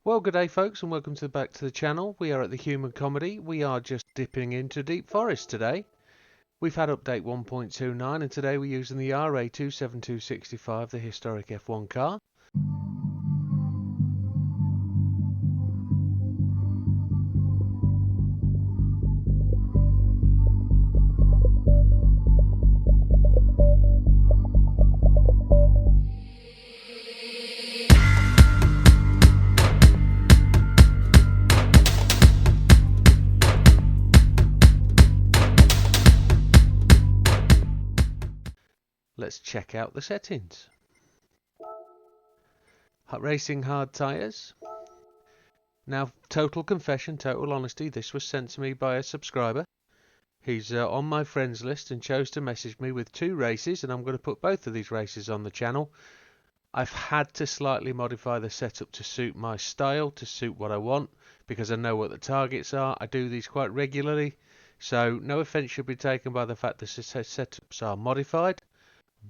Well, good day folks, and welcome back to the channel. We are at the Human Comedy. We are just dipping into Deep Forest today. We've had update 1.29 and today we're using the RA272 the historic F1 car. Let's check out the settings. Racing hard tyres. Now, total confession, total honesty, this was sent to me by a subscriber. He's on my friends list and chose to message me with 2 races, and I'm going to put both of these races on the channel. I've had to slightly modify the setup to suit my style, to suit what I want, because I know what the targets are. I do these quite regularly, so no offence should be taken by the fact that the setups are modified.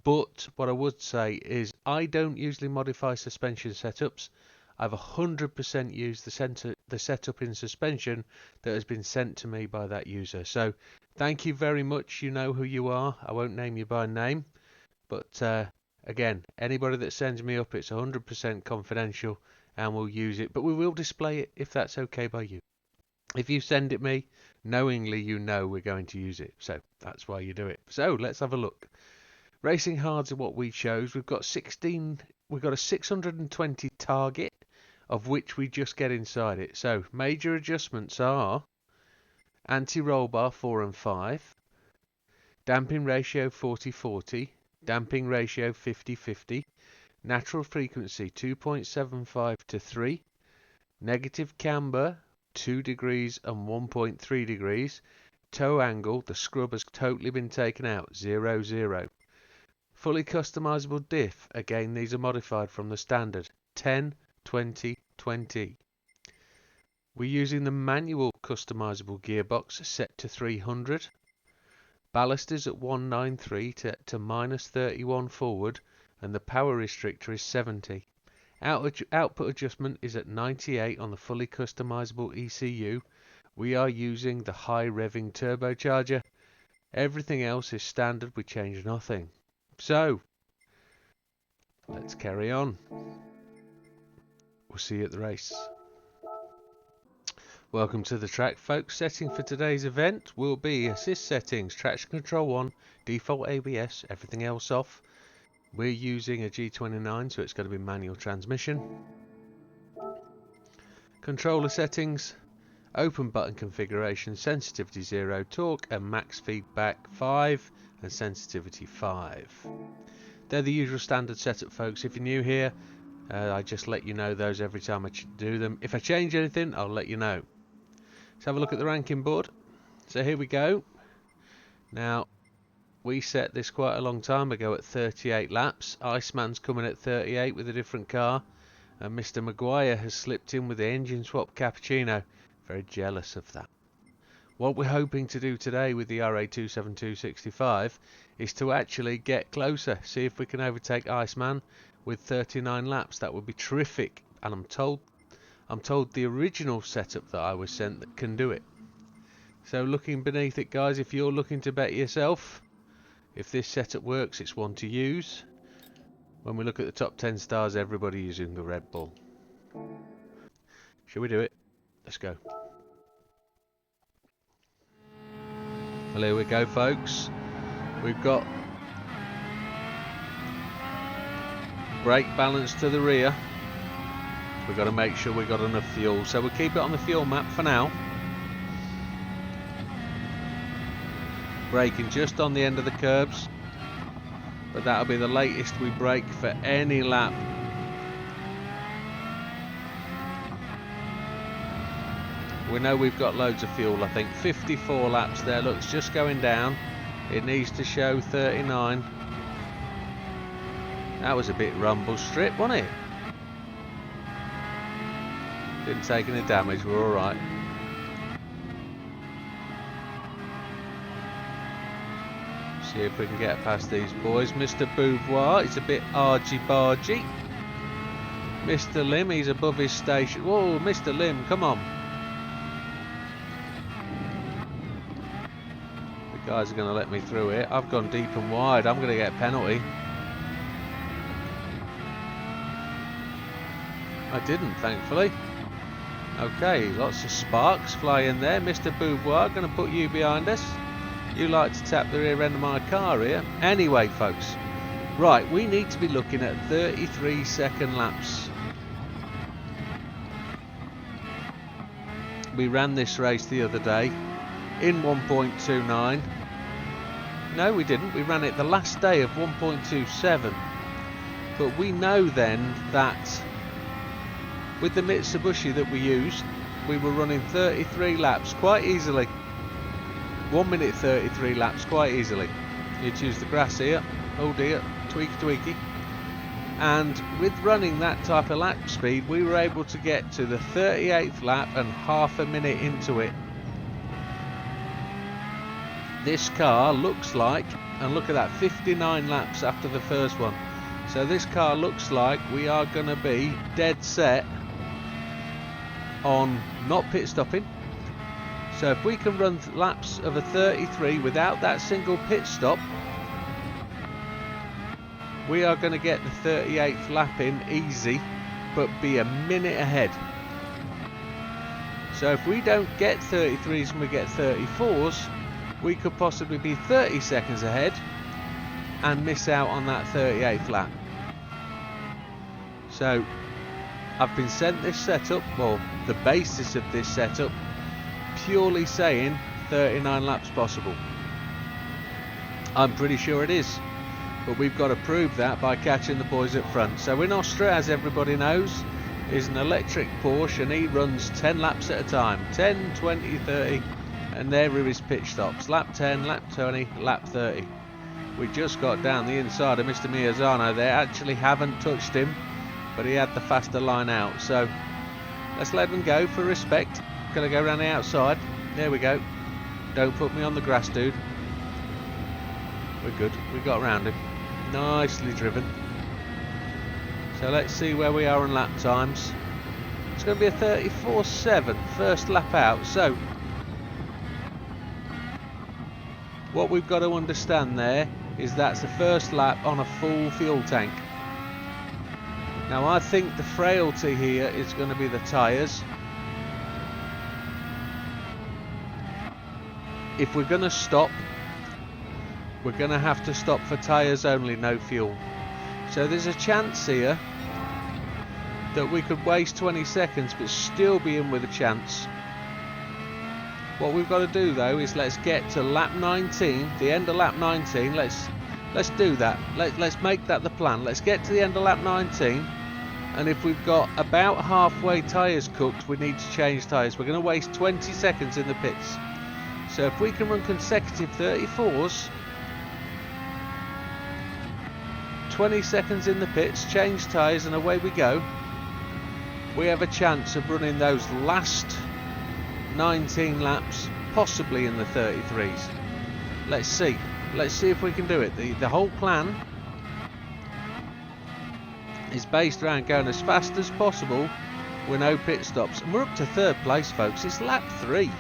But what I would say is I don't usually modify suspension setups. I've 100% used the setup in suspension that has been sent to me by that user. So thank you very much. You know who you are. I won't name you by name. But again, anybody that sends me up, it's 100% confidential and we'll use it. But we will display it if that's okay by you. If you send it me, knowingly you know we're going to use it. So that's why you do it. So let's have a look. Racing hards are what we chose. We've got a 620 target, of which we just get inside it. So major adjustments are anti-roll bar 4 and 5, damping ratio 40-40, damping ratio 50-50, natural frequency 2.75 to 3, negative camber 2 degrees and 1.3 degrees, toe angle, the scrub has totally been taken out, 0, 0. Fully customizable diff, again these are modified from the standard, 10, 20, 20. We're using the manual customizable gearbox set to 300. Ballast is at 193 to minus 31 forward, and the power restrictor is 70. Output adjustment is at 98 on the fully customizable ECU. We are using the high revving turbocharger. Everything else is standard, we change nothing. So, let's carry on. We'll see you at the race. Welcome to the track, folks. Setting for today's event will be assist settings, traction control 1, default ABS, everything else off. We're using a G29, so it's going to be manual transmission. Controller settings, open button configuration, sensitivity 0, torque and max feedback 5 and sensitivity 5. They're the usual standard setup, folks. If you're new here, I just let you know those every time I do them. If I change anything, I'll let you know. Let's have a look at the ranking board. So here we go. Now, we set this quite a long time ago at 38 laps. Iceman's coming at 38 with a different car. And Mr. Maguire has slipped in with the engine swap cappuccino. Very jealous of that. What we're hoping to do today with the RA272 is to actually get closer, see if we can overtake Iceman with 39 laps. That would be terrific, and I'm told the original setup that I was sent that can do it. So looking beneath it, guys, if you're looking to bet yourself, if this setup works, it's one to use. When we look at the top 10 stars, everybody using the Red Bull. Shall we do it? Let's go. Well, here we go, folks. We've got brake balance to the rear. We've got to make sure we've got enough fuel, so we'll keep it on the fuel map for now. Braking just on the end of the curbs, but that'll be the latest we brake for any lap. We know we've got loads of fuel. I think 54 laps there. Look, it's just going down. It needs to show 39. That was a bit rumble strip, wasn't it? Didn't take any damage. We're all right. See if we can get past these boys. Mr. Beauvoir is a bit argy-bargy. Mr. Lim, he's above his station. Whoa, Mr. Lim, come on. The guys are going to let me through here. I've gone deep and wide. I'm going to get a penalty. I didn't, thankfully. Okay, lots of sparks fly in there. Mr. Boubois, going to put you behind us. You like to tap the rear end of my car here. Anyway, folks. Right, we need to be looking at 33-second laps. We ran this race the other day in 1.29. No, we didn't. We ran it the last day of 1.27. But we know then that with the Mitsubishi that we used, we were running 33 laps quite easily. 1 minute 33 laps quite easily. You choose the grass here. Oh dear, tweaky. And with running that type of lap speed, we were able to get to the 38th lap and half a minute into it. This car looks like, and look at that, 59 laps after the first one. So this car looks like we are going to be dead set on not pit stopping. So if we can run laps of a 33 without that single pit stop, we are going to get the 38th lap in easy, but be a minute ahead. So if we don't get 33s and we get 34s, we could possibly be 30 seconds ahead and miss out on that 38th lap. So I've been sent this setup, well, the basis of this setup, purely saying 39 laps possible. I'm pretty sure it is, but we've got to prove that by catching the boys up front. So in Austria, as everybody knows, is an electric Porsche, and he runs 10 laps at a time, 10, 20, 30, and there are his pitch stops. Lap 10, lap 20, lap 30. We just got down the inside of Mr. Miazano there. Actually haven't touched him, but he had the faster line out. So let's let him go for respect. Gonna go around the outside. There we go. Don't put me on the grass, dude. We're good. We got around him. Nicely driven. So let's see where we are in lap times. It's going to be a 34.7 first lap out. So what we've got to understand there is that's the first lap on a full fuel tank. Now I think the frailty here is going to be the tyres. If we're going to stop, we're going to have to stop for tyres only, no fuel. So there's a chance here that we could waste 20 seconds but still be in with a chance. What we've got to do though is let's get to lap 19, the end of lap 19. Let's do that. Let's make that the plan. Let's get to the end of lap 19, and if we've got about halfway tyres cooked, we need to change tyres. We're going to waste 20 seconds in the pits. So if we can run consecutive 34s, 20 seconds in the pits, change tyres, and away we go, we have a chance of running those last 19 laps possibly in the 33s. Let's see if we can do it. The whole plan is based around going as fast as possible with no pit stops, and we're up to third place, folks. It's lap 3.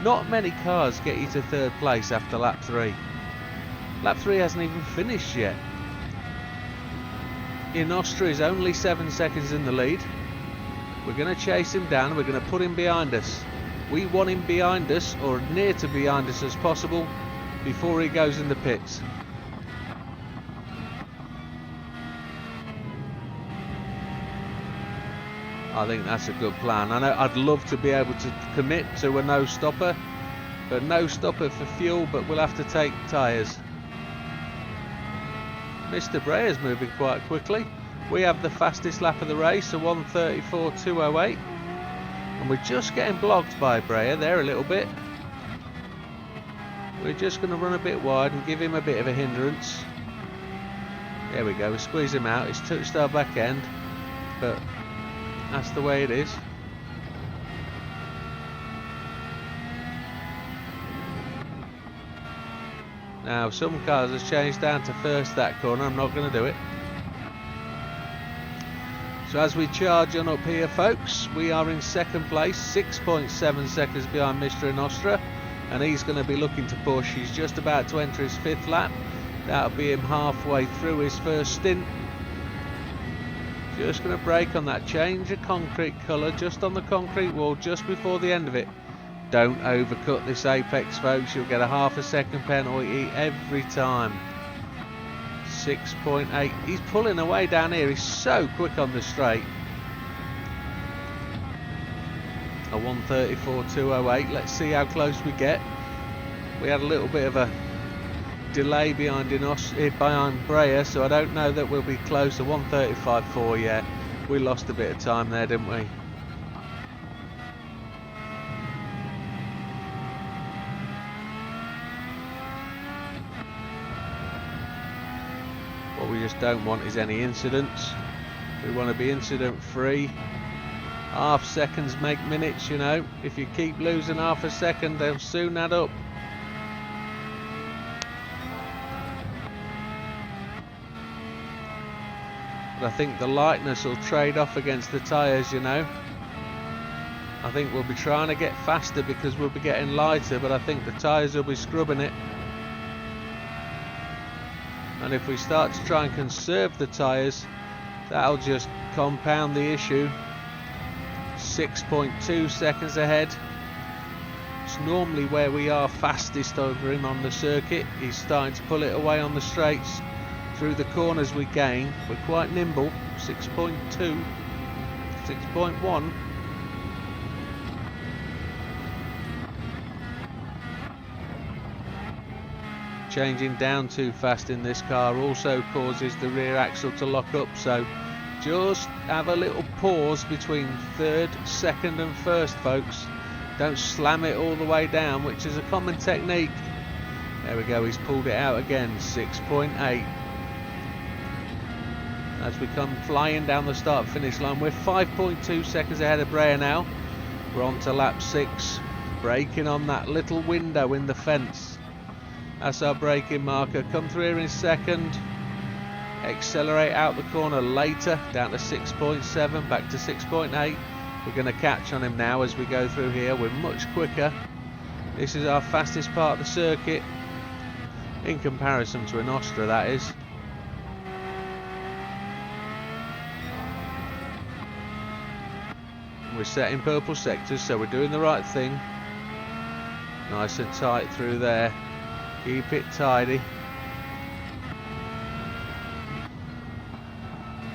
Not many cars get you to third place after lap 3. Lap 3 hasn't even finished yet. In Austria is only 7 seconds in the lead. We're going to chase him down. We're going to put him behind us. We want him behind us, or near to behind us as possible, before he goes in the pits. I think that's a good plan. I know I'd love to be able to commit to a no stopper, but no stopper for fuel, but we'll have to take tyres. Mr. Brea's moving quite quickly. We have the fastest lap of the race, a 1:34.208, and we're just getting blocked by Brea there a little bit. We're just going to run a bit wide and give him a bit of a hindrance. There we go, we squeeze him out. It's touched our back end, but that's the way it is. Now some cars have changed down to first that corner. I'm not going to do it. So as we charge on up here, folks, we are in second place, 6.7 seconds behind Mr. Nostra, and he's going to be looking to push. He's just about to enter his 5th lap. That'll be him halfway through his first stint. Just going to brake on that change of concrete colour just on the concrete wall just before the end of it. Don't overcut this apex, folks. You'll get a ½ second penalty every time. 6.8. He's pulling away down here. He's so quick on the straight. A 1:34.208. Let's see how close we get. We had a little bit of a delay behind Breyer, so I don't know that we'll be close to 1:35.4 yet. We lost a bit of time there, didn't we? What we just don't want is any incidents. We want to be incident free. Half seconds make minutes, you know. If you keep losing ½ a second, they'll soon add up. But I think the lightness will trade off against the tyres, you know. I think we'll be trying to get faster because we'll be getting lighter, but I think the tyres will be scrubbing it. And if we start to try and conserve the tyres, that'll just compound the issue. 6.2 seconds ahead. It's normally where we are fastest over him on the circuit. He's starting to pull it away on the straights. Through the corners we gain. We're quite nimble. 6.2, 6.1. Changing down too fast in this car also causes the rear axle to lock up, so just have a little pause between 3rd, 2nd and 1st, folks. Don't slam it all the way down, which is a common technique. There we go, he's pulled it out again. 6.8. As we come flying down the start finish line, we're 5.2 seconds ahead of Breyer now. We're on to lap 6, braking on that little window in the fence. That's our braking marker. Come through here in 2nd, accelerate out the corner later, down to 6.7, back to 6.8. We're going to catch on him now as we go through here. We're much quicker. This is our fastest part of the circuit, in comparison to an Nostra, that is. We're setting purple sectors, so we're doing the right thing. Nice and tight through there. Keep it tidy.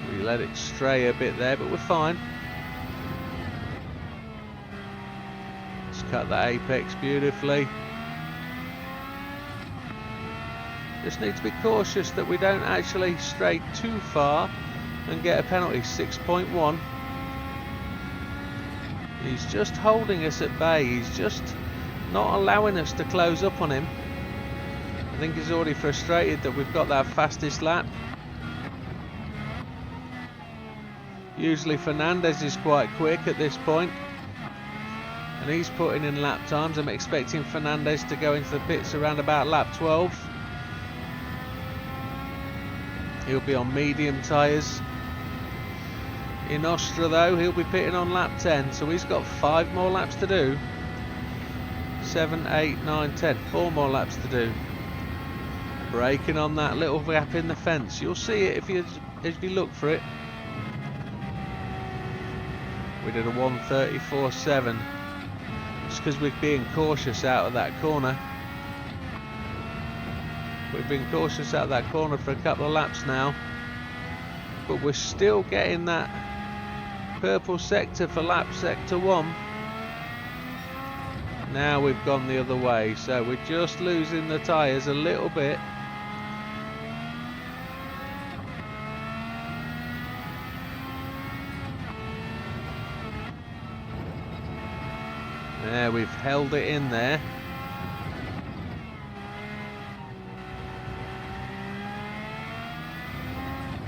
We let it stray a bit there, but we're fine. Let's cut that apex beautifully. Just need to be cautious that we don't actually stray too far and get a penalty. 6.1. He's just holding us at bay. He's just not allowing us to close up on him. I think he's already frustrated that we've got that fastest lap. Usually Fernandez is quite quick at this point, and he's putting in lap times. I'm expecting Fernandez to go into the pits around about lap 12. He'll be on medium tyres. In Nostra though, he'll be pitting on lap 10, so he's got 5 more laps to do. 7, 8, 9, 10. 4 more laps to do. Braking on that little gap in the fence. You'll see it if you look for it. We did a 1:34.7. Just because we're being cautious out of that corner. We've been cautious out of that corner for a couple of laps now. But we're still getting that purple sector for lap sector 1. Now we've gone the other way, so we're just losing the tyres a little bit. There, we've held it in there.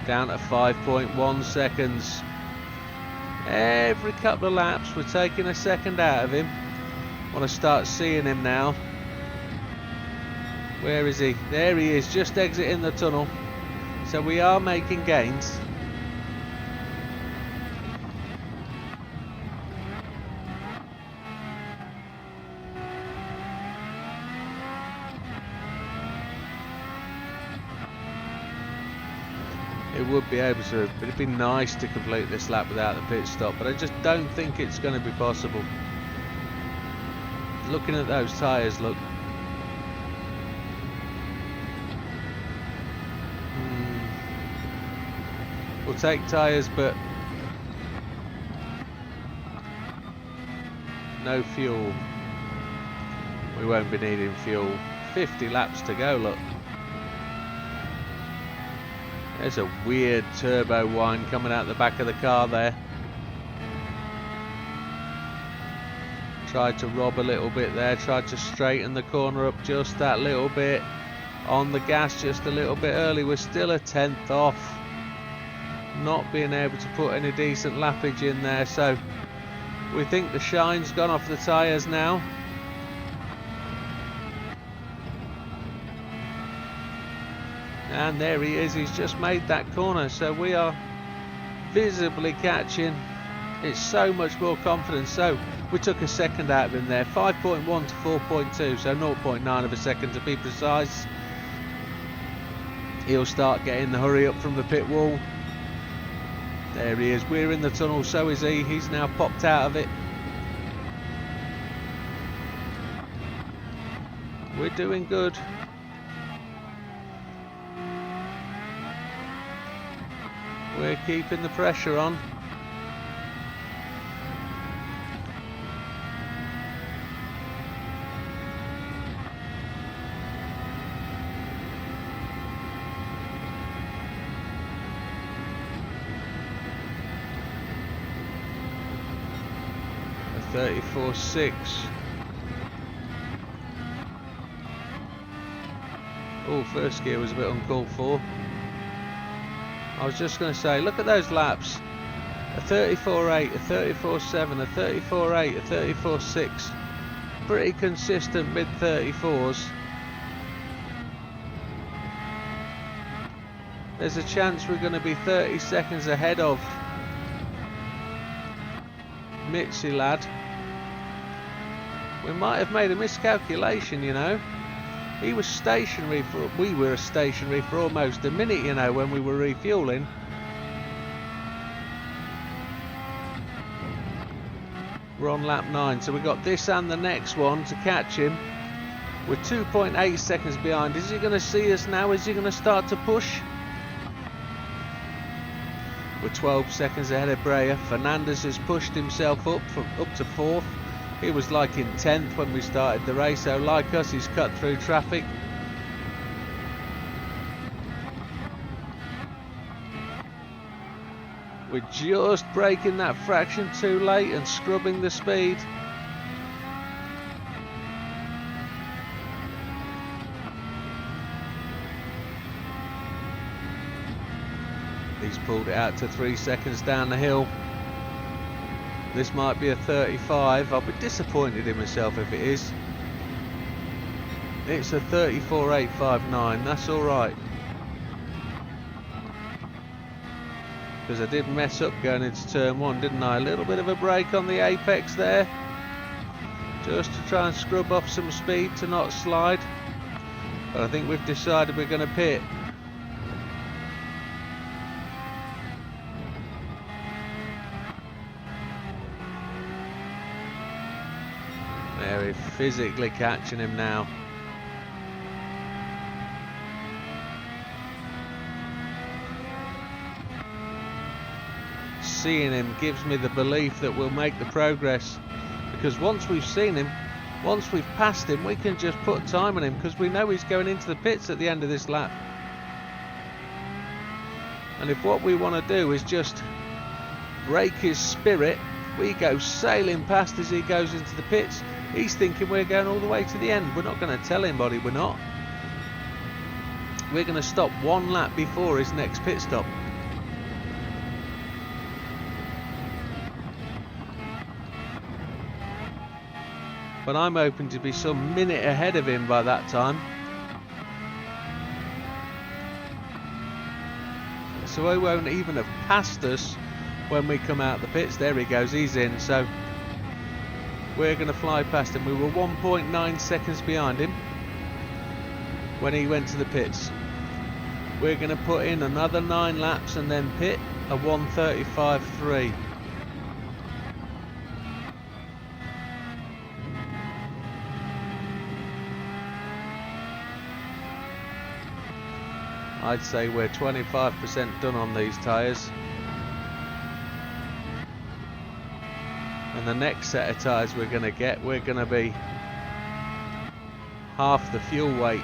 Down to 5.1 seconds. Every couple of laps we're taking a second out of him. Want to start seeing him now. Where is he? There he is, just exiting the tunnel. So we are making gains. we would be able to. It'd be nice to complete this lap without the pit stop, but I just don't think it's going to be possible. Looking at those tyres, look. We'll take tyres, but no fuel. We won't be needing fuel. 50 laps to go, look. There's a weird turbo whine coming out the back of the car there. Tried to rob a little bit there, tried to straighten the corner up just that little bit. On the gas just a little bit early, we're still a tenth off. Not being able to put any decent lappage in there, so we think the shine's gone off the tyres now. And there he is, he's just made that corner, so we are visibly catching. It's so much more confidence. So we took a second out of him there, 5.1 to 4.2, so 0.9 of a second to be precise. He'll start getting the hurry up from the pit wall. There he is, we're in the tunnel, so is he. He's now popped out of it. We're doing good. We're keeping the pressure on. A 34.6. Oh, first gear was a bit uncalled for. I was just going to say, look at those laps. A 34.8, a 34.7, a 34.8, a 34.6. Pretty consistent mid-34s. There's a chance we're going to be 30 seconds ahead of Mitzi lad. We might have made a miscalculation, you know. He was stationary for, we were stationary for almost a minute, you know, when we were refueling. We're on lap 9, so we got this and the next one to catch him. We're 2.8 seconds behind. Is he going to see us now? Is he going to start to push? We're 12 seconds ahead of Breyer. Fernandez has pushed himself up to 4th. He was like in 10th when we started the race, so like us, he's cut through traffic. We're just braking that fraction too late and scrubbing the speed. He's pulled it out to 3 seconds down the hill. This might be a 35. I'll be disappointed in myself if it is. It's a 34.859. That's alright. Because I did mess up going into turn 1, didn't I? A little bit of a brake on the apex there. Just to try and scrub off some speed to not slide. But I think we've decided we're going to pit. Very physically catching him now. Seeing him gives me the belief that we'll make the progress, because once we've seen him, once we've passed him, we can just put time on him, because we know he's going into the pits at the end of this lap. And if what we want to do is just break his spirit, we go sailing past as he goes into the pits. He's thinking we're going all the way to the end. We're not going to tell anybody we're not. We're going to stop one lap before his next pit stop. But I'm hoping to be some minute ahead of him by that time. So he won't even have passed us when we come out the pits. There he goes, he's in. So we're going to fly past him. We were 1.9 seconds behind him when he went to the pits. we're going to put in another 9 laps and then pit a 1:35.3. I'd say we're 25% done on these tyres. And the next set of tyres we're going to get, we're going to be half the fuel weight.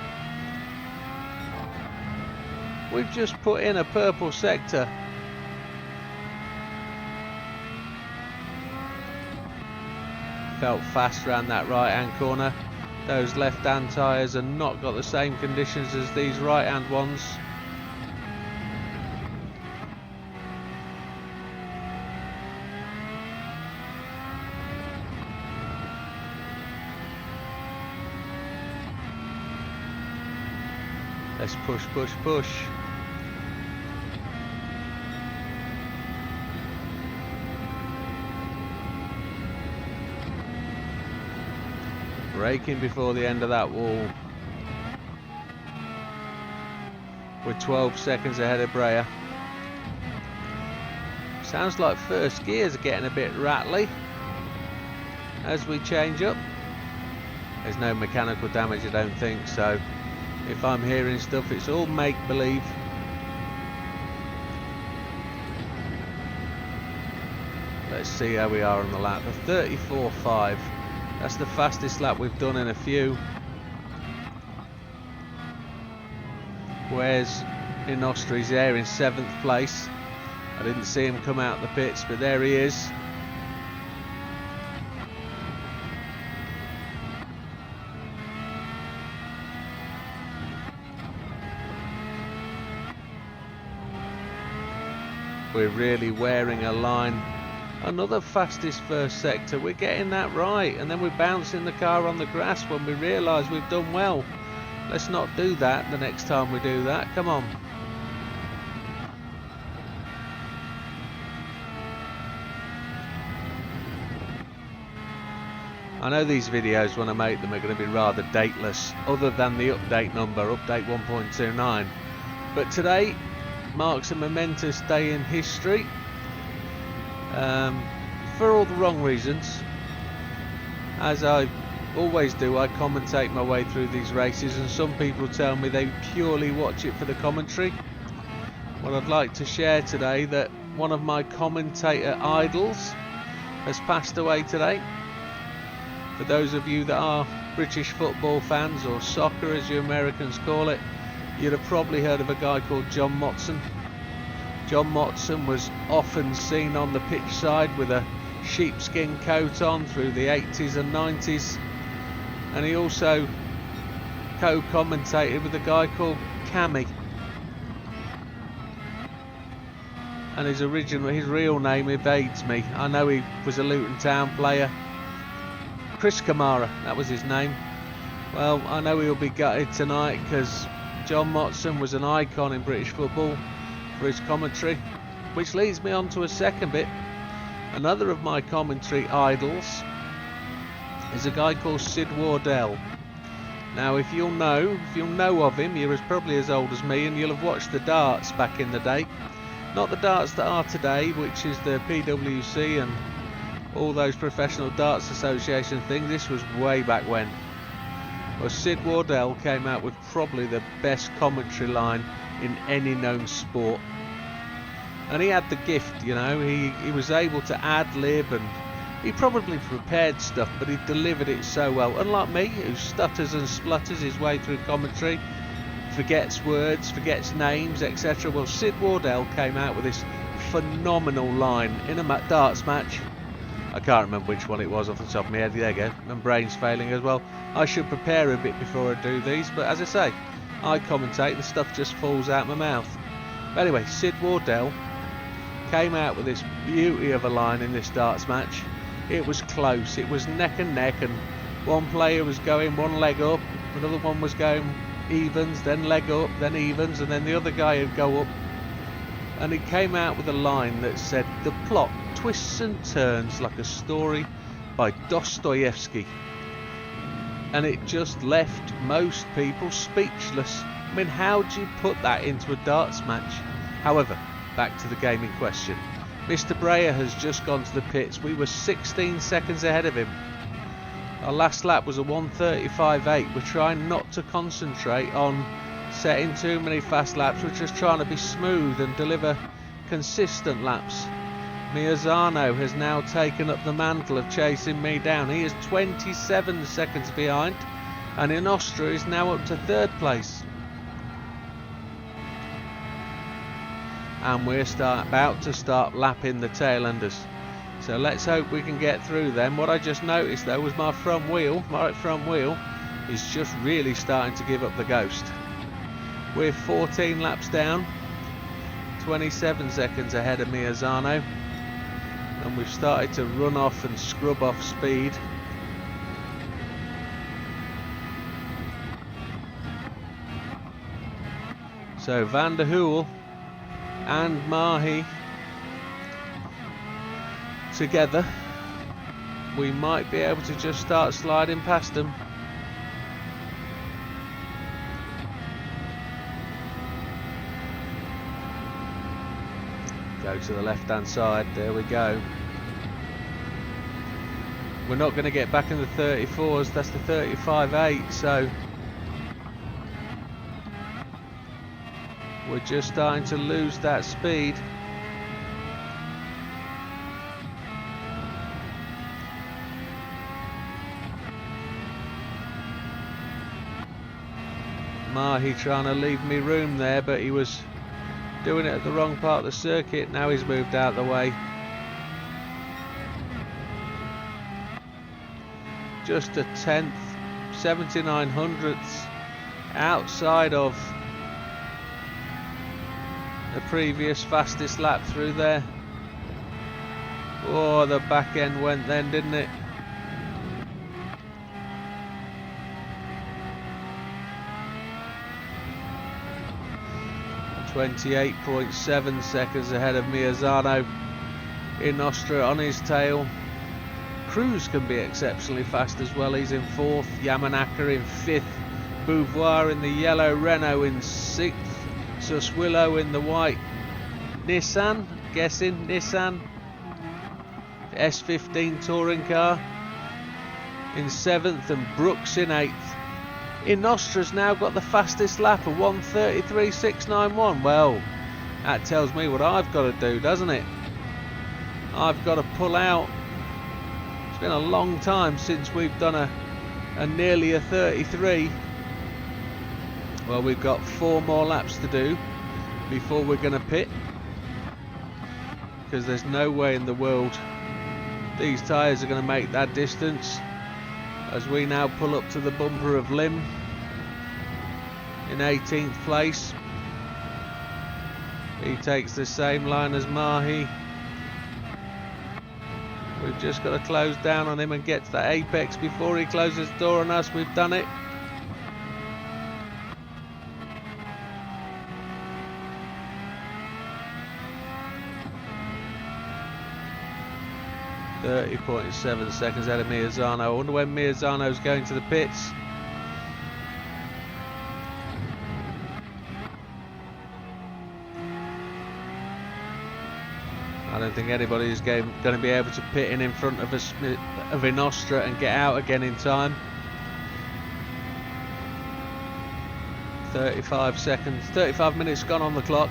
We've just put in a purple sector. Felt fast around that right hand corner. Those left hand tyres have not got the same conditions as these right hand ones. Let's push, push, push. Braking before the end of that wall. We're 12 seconds ahead of Breyer. Sounds like first gears are getting a bit rattly as we change up. There's no mechanical damage, I don't think, so if I'm hearing stuff, it's all make-believe. Let's see how we are on the lap. A 34.5. That's the fastest lap we've done in a few. Where's in Austria's there in 7th place. I didn't see him come out the pits, but there he is. We're really wearing a line. Another fastest first sector. We're getting that right, and then we're bouncing the car on the grass when we realise we've done well. Let's not do that the next time we do that. Come on. I know these videos, when I make them, are going to be rather dateless, other than the update number, update 1.29. But today marks a momentous day in history, for all the wrong reasons. As I always do, I commentate my way through these races, and some people tell me they purely watch it for the commentary. Well, I'd like to share today that one of my commentator idols has passed away today. For those of you that are British football fans, or soccer as you Americans call it, you'd have probably heard of a guy called John Motson. John Motson was often seen on the pitch side with a sheepskin coat on through the 80s and 90s, and he also co-commentated with a guy called Cammy, and his real name evades me. I know he was a Luton Town player. Chris Kamara, that was his name. Well, I know he'll be gutted tonight, because John Motson was an icon in British football for his commentary, which leads me on to a second bit. Another of my commentary idols is a guy called Sid Wardell. Now, if you'll know of him, you're probably as old as me, and you'll have watched the darts back in the day. Not the darts that are today, which is the PWC and all those professional darts association things. This was way back when. Well, Sid Wardell came out with probably the best commentary line in any known sport, and he had the gift, you know. He was able to ad-lib, and he probably prepared stuff, but he delivered it so well. Unlike me, who stutters and splutters his way through commentary, forgets words, forgets names, etc. Well, Sid Wardell came out with this phenomenal line in a darts match. I can't remember which one it was off the top of my head. There you go. My brain's failing as well. I should prepare a bit before I do these, but as I say, I commentate, the stuff just falls out my mouth. But anyway, Sid Wardell came out with this beauty of a line in this darts match. It was close, it was neck and neck, and one player was going one leg up, another one was going evens, then leg up, then evens, and then the other guy would go up. And he came out with a line that said, "The plot twists and turns like a story by Dostoevsky." And it just left most people speechless. I mean, how do you put that into a darts match? However, back to the game in question. Mr. Breyer has just gone to the pits. We were 16 seconds ahead of him. Our last lap was a 1:35.8. We're trying not to concentrate on setting too many fast laps. We're just trying to be smooth and deliver consistent laps. Miazano has now taken up the mantle of chasing me down. He is 27 seconds behind, and Inostra is now up to third place. And we're about to start lapping the tail-enders. So let's hope we can get through them. What I just noticed though was my front wheel, my right front wheel, is just really starting to give up the ghost. We're 14 laps down, 27 seconds ahead of Miazano, and we've started to run off and scrub off speed. So Van der Hoel and Mahi together, we might be able to just start sliding past them. Go to the left hand side, there we go. We're not going to get back in the 34s, that's the 35.8, so we're just starting to lose that speed. Mahi trying to leave me room there, but he was doing it at the wrong part of the circuit. Now he's moved out of the way. Just a tenth, 79 hundredths outside of the previous fastest lap through there. Oh, the back end went then, didn't it? .7 seconds ahead of Miazano. Inostra on his tail. Cruz can be exceptionally fast as well. He's in fourth. Yamanaka in fifth. Beauvoir in the yellow. Renault in sixth. Suswillo in the white. Nissan, guessing Nissan. S15 touring car in seventh, and Brooks in eighth. Inostra's now got the fastest lap of 1:33.691. Well, that tells me what I've got to do, doesn't it? I've got to pull out. It's been a long time since we've done a nearly a 33. Well, we've got 4 more laps to do before we're going to pit, because there's no way in the world these tyres are going to make that distance. As we now pull up to the bumper of Lim in 18th place. He takes the same line as Mahi. We've just got to close down on him and get to the apex before he closes the door on us. We've done it. .7 seconds out of Miazano. I wonder when Miazano's going to the pits. I don't think anybody is going to be able to pit in front of us, of Inostra, and get out again in time. 35 seconds, 35 minutes gone on the clock.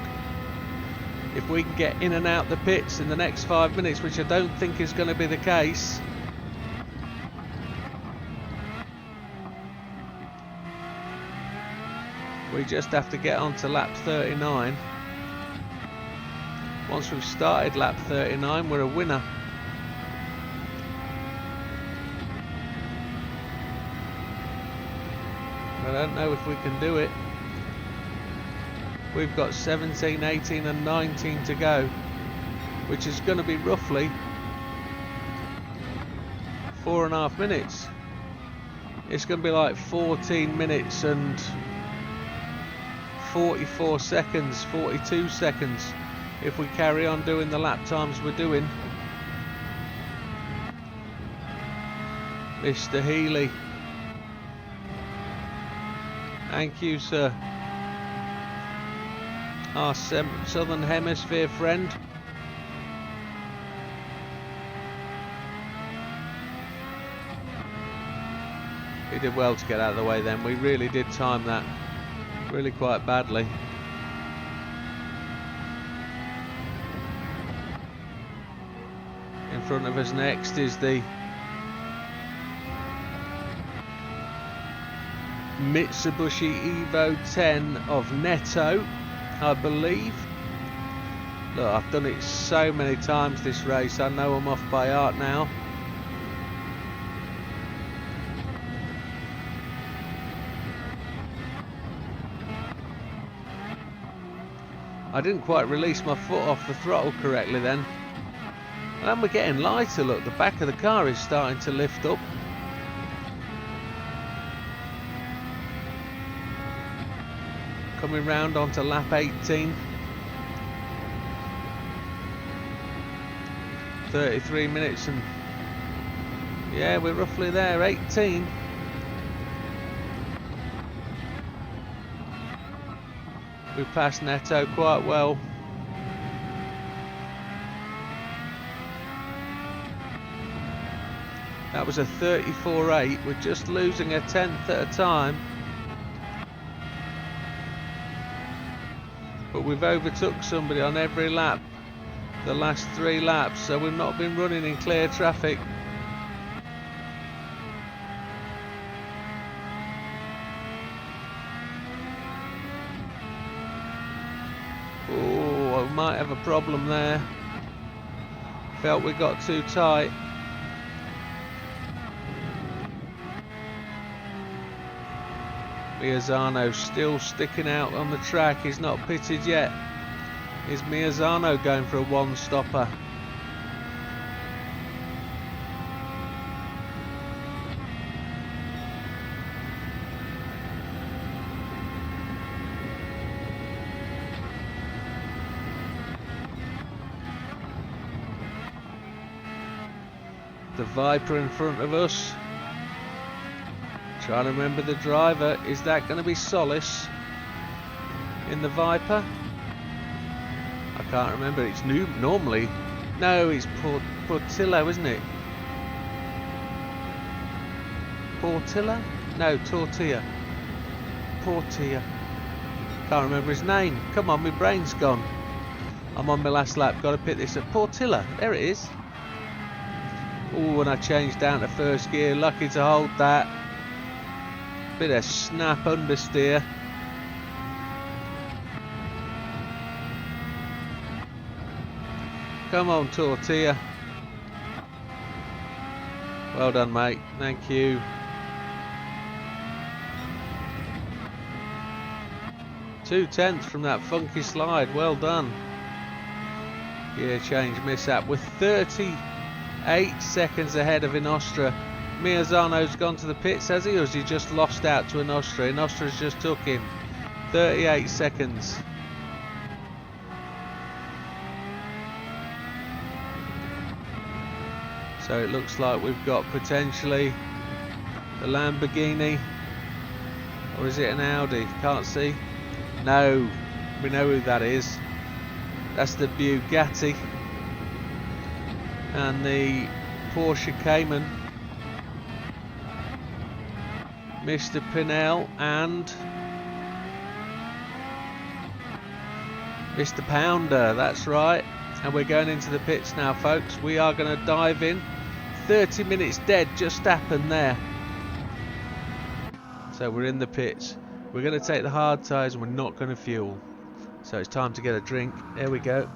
If we can get in and out the pits in the next 5 minutes, which I don't think is going to be the case, we just have to get on to lap 39. Once we've started lap 39, we're a winner. I don't know if we can do it. We've got 17, 18 and 19 to go, which is going to be roughly 4.5 minutes. It's going to be like 14 minutes and 44 seconds, 42 seconds if we carry on doing the lap times we're doing. Mr. Healy, thank you, sir. our southern hemisphere friend. He did well to get out of the way then. We really did time that really quite badly. In front of us next is the Mitsubishi Evo 10 of Netto, I believe. Look, I've done it so many times this race, I know I'm off by heart now. I didn't quite release my foot off the throttle correctly then. And we're getting lighter, look, the back of the car is starting to lift up. Coming round onto lap 18. 33 minutes and yeah, we're roughly there, 18. We passed Netto quite well. That was a 34.8. We're just losing a tenth at a time. But we've overtook somebody on every lap the last 3 laps, so we've not been running in clear traffic. Oh, I might have a problem there. Felt we got too tight. Miazano's still sticking out on the track. He's not pitted yet. Is Miazano going for a one-stopper? The Viper in front of us. Trying to remember the driver. Is that going to be Solis in the Viper? I can't remember. It's new normally. No, it's Portillo, isn't it? Portillo? No, Tortilla. Portilla. Can't remember his name. Come on, my brain's gone. I'm on my last lap. Got to pick this up. Portilla. There it is. Oh, and I changed down to first gear. Lucky to hold that. Bit of snap understeer. Come on, Tortilla. Well done, mate. Thank you. Two-tenths from that funky slide. Well done. Gear change mishap. We're 38 seconds ahead of Inostra. Miazano's gone to the pits, has he? Or has he just lost out to Inostra? Inostra's just took him. 38 seconds. So it looks like we've got potentially the Lamborghini. Or is it an Audi? Can't see. No, we know who that is. That's the Bugatti. And the Porsche Cayman. Mr. Pinell and Mr. Pounder, that's right. And we're going into the pits now, folks. We are going to dive in. 30 minutes dead just happened there. So we're in the pits. We're going to take the hard tyres and we're not going to fuel. So it's time to get a drink. There we go.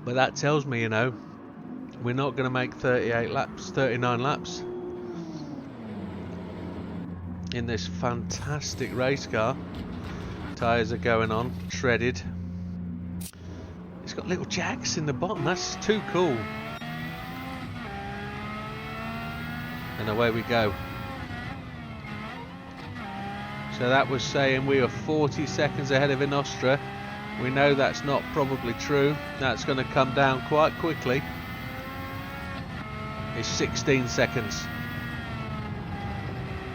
But that tells me, you know, we're not going to make 38 laps, 39 laps in this fantastic race car. Tyres are going on, shredded. It's got little jacks in the bottom, that's too cool. And away we go. So that was saying we were 40 seconds ahead of Inostra. We know that's not probably true. That's going to come down quite quickly. is 16 seconds.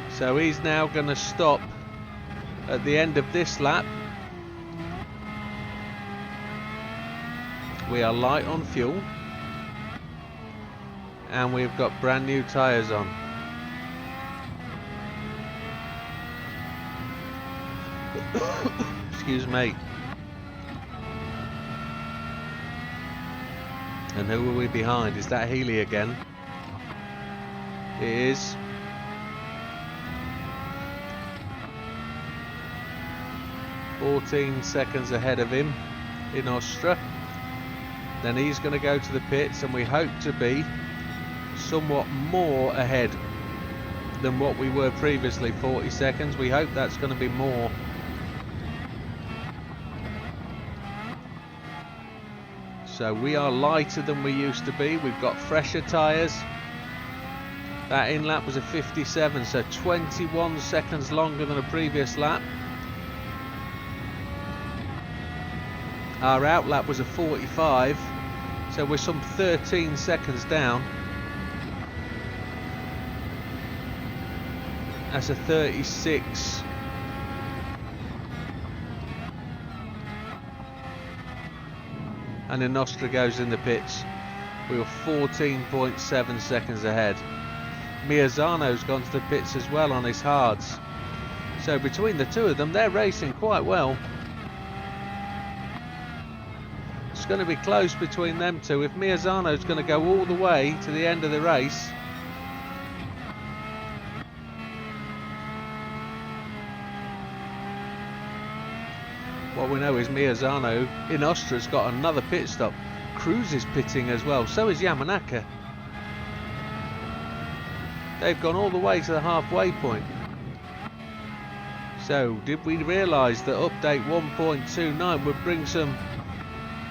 So he's now going to stop at the end of this lap. We are light on fuel and we've got brand new tyres on. Excuse me. And who are we behind? Is that Healy again? It is. "14 seconds ahead of him in Austria." Then he's going to go to the pits, and we hope to be somewhat more ahead than what we were previously. 40 seconds. We hope that's going to be more. So we are lighter than we used to be. We've got fresher tyres. That in lap was a 57, so 21 seconds longer than a previous lap. Our out lap was a 45, so we're some 13 seconds down. That's a 36. And then Nostra goes in the pits. We were 14.7 seconds ahead. Miazano's gone to the pits as well on his hards. So between the two of them, they're racing quite well. It's going to be close between them two. If Miazano's going to go all the way to the end of the race, what we know is Miazano in Austria's got another pit stop. Cruz is pitting as well, so is Yamanaka. They've gone all the way to the halfway point. So did we realise that update 1.29 would bring some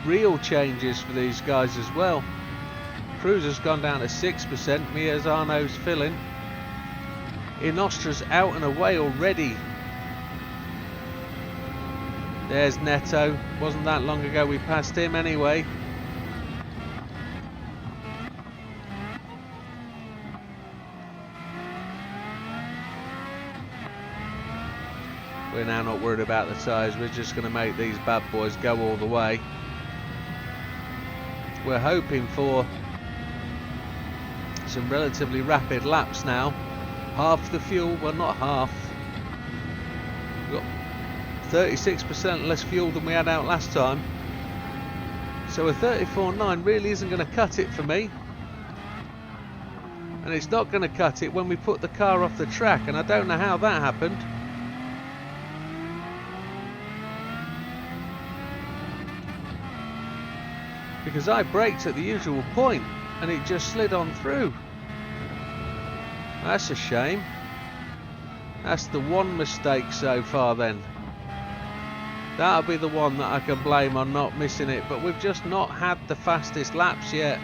real changes for these guys as well? Cruz has gone down to 6%, Miazano's filling. In Austria's out and away already. There's Neto. Wasn't that long ago we passed him anyway. We're now not worried about the tyres. We're just going to make these bad boys go all the way. We're hoping for some relatively rapid laps now. Half the fuel, well not half. We've got 36% less fuel than we had out last time. So a 34.9 really isn't going to cut it for me. And it's not going to cut it when we put the car off the track, and I don't know how that happened. Because I braked at the usual point and it just slid on through. That's a shame. That's the one mistake so far then. That'll be the one that I can blame on not missing it, but we've just not had the fastest laps yet.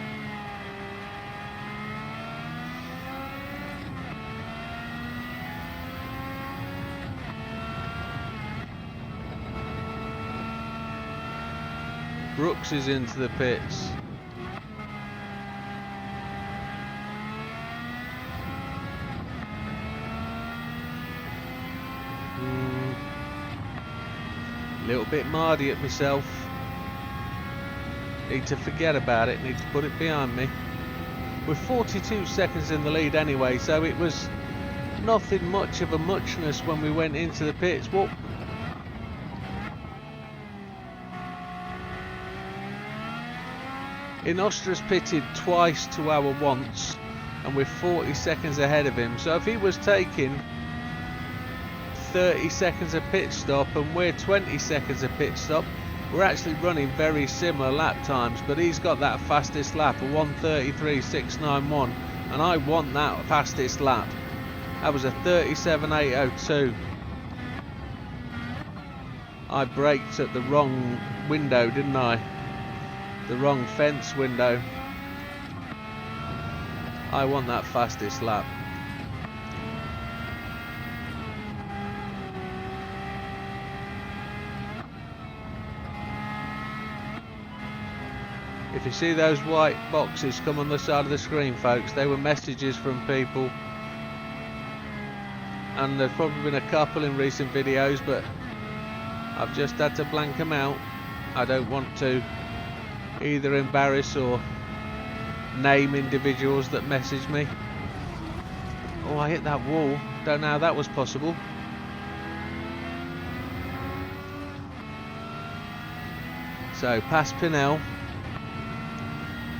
Brooks is into the pits. A little bit mardy at myself. Need to forget about it, need to put it behind me. We're 42 seconds in the lead anyway, so it was nothing much of a muchness when we went into the pits. What? In Austria's pitted twice to our once, and we're 40 seconds ahead of him. So if he was taking 30 seconds a pit stop and we're 20 seconds a pit stop, we're actually running very similar lap times, but he's got that fastest lap, a 1:33.691, and I want that fastest lap. That was a 37.802. I braked at the wrong window, didn't I? The wrong fence window. I want that fastest lap. If you see those white boxes come on the side of the screen, folks, they were messages from people, and there's probably been a couple in recent videos, but I've just had to blank them out. I don't want to either embarrass or name individuals that message me. Oh, I hit that wall. Don't know how that was possible. So past Pinnell,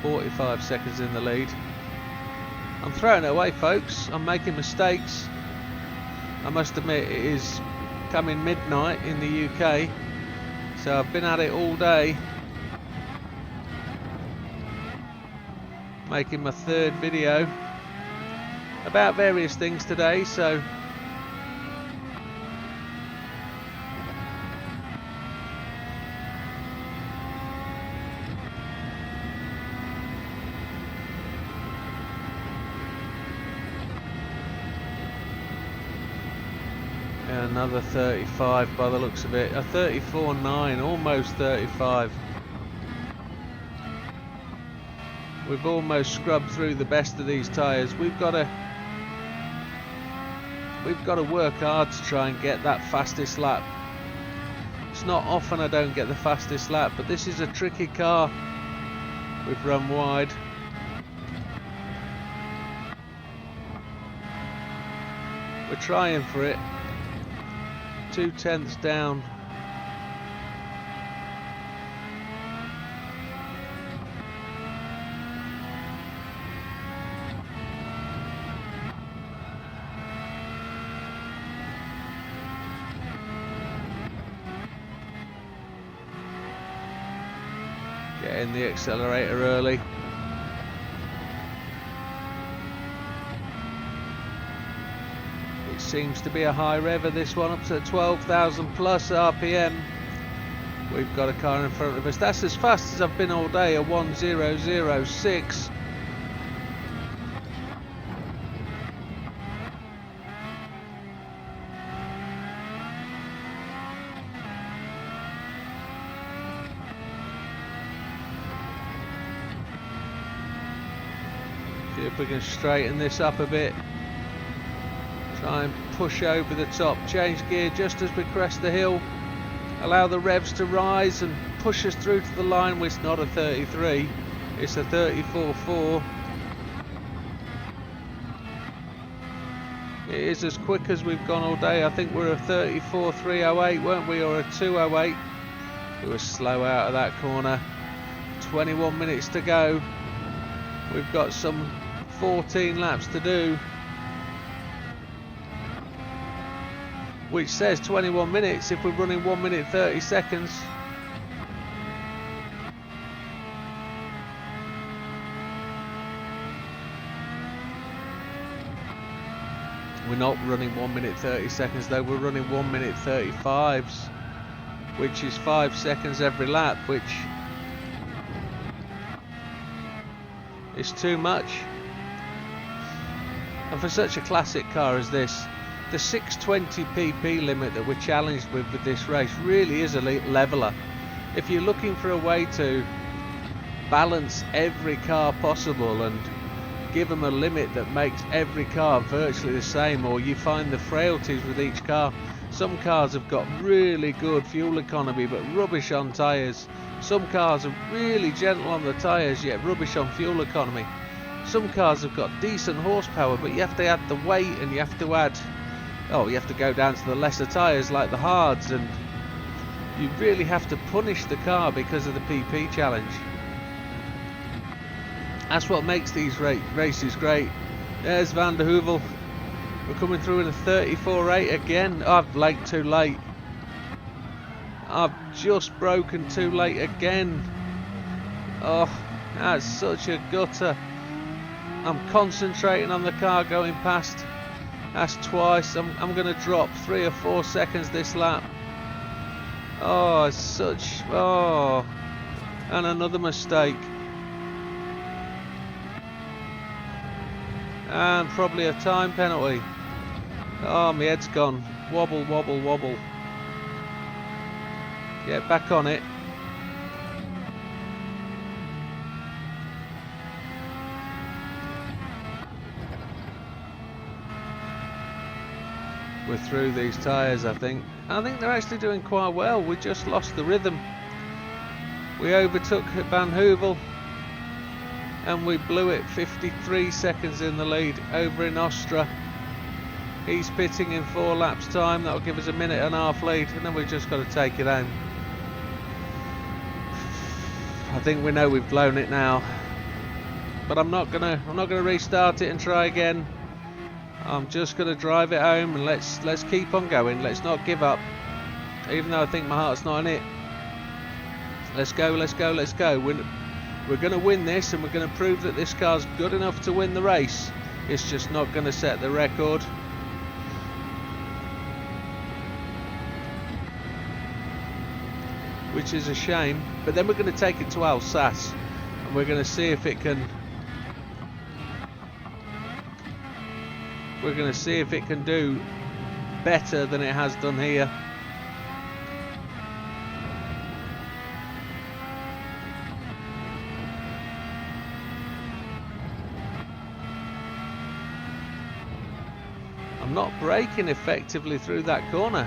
45 seconds in the lead. I'm throwing it away, folks. I'm making mistakes. I must admit, it is coming midnight in the UK, so I've been at it all day, making my third video about various things today. So another 35 by the looks of it, a 34.9, almost 35. We've almost scrubbed through the best of these tyres. We've got to work hard to try and get that fastest lap. It's not often I don't get the fastest lap, but this is a tricky car. We've run wide. We're trying for it. 2/10 down. Getting the accelerator early. Seems to be a high rever, this one, up to 12,000 plus RPM. We've got a car in front of us. That's as fast as I've been all day, a 1006. See if we can straighten this up a bit. Try and push over the top, change gear just as we crest the hill, allow the revs to rise and push us through to the line. It's not a 33, it's a 34.4. It is as quick as we've gone all day. I think we're a 34.308, weren't we, or a 208. We were slow out of that corner. 21 minutes to go. We've got some 14 laps to do, which says 21 minutes if we're running 1 minute 30 seconds. We're not running 1 minute 30 seconds though, we're running 1 minute 35s, which is 5 seconds every lap, which is too much. And for such a classic car as this, the 620 pp limit that we're challenged with this race really is a leveler. If you're looking for a way to balance every car possible and give them a limit that makes every car virtually the same, or you find the frailties with each car. Some cars have got really good fuel economy but rubbish on tyres. Some cars are really gentle on the tyres yet rubbish on fuel economy. Some cars have got decent horsepower, but you have to add the weight and you have to add, you have to go down to the lesser tyres like the hards, and you really have to punish the car because of the PP challenge. That's what makes these races great. There's Van der Heuvel. We're coming through in a 34.8 again. I've blaked too late. I've just broken too late again. Oh, that's such a gutter. I'm concentrating on the car going past. That's twice. I'm going to drop 3 or 4 seconds this lap. Oh, it's such... Oh, and another mistake. And probably a time penalty. Oh, my head's gone. Wobble, wobble, wobble. Get back on it. we're through these tyres, I think. I think they're actually doing quite well. We just lost the rhythm. We overtook Van Heuvel and we blew it 53 seconds in the lead over in Austria. He's pitting in 4 laps time. That'll give us a minute and a half lead, and then we've just got to take it home. I think we know we've blown it now, but I'm not gonna restart it and try again. I'm just gonna drive it home and let's keep on going. Let's not give up, even though I think my heart's not in it. Let's go, let's go, let's go. We're gonna win this, and we're gonna prove that this car's good enough to win the race. It's just not gonna set the record. Which is a shame, but then we're going to take it to Alsace and we're going to see if it can do better than it has done here. I'm not braking effectively through that corner.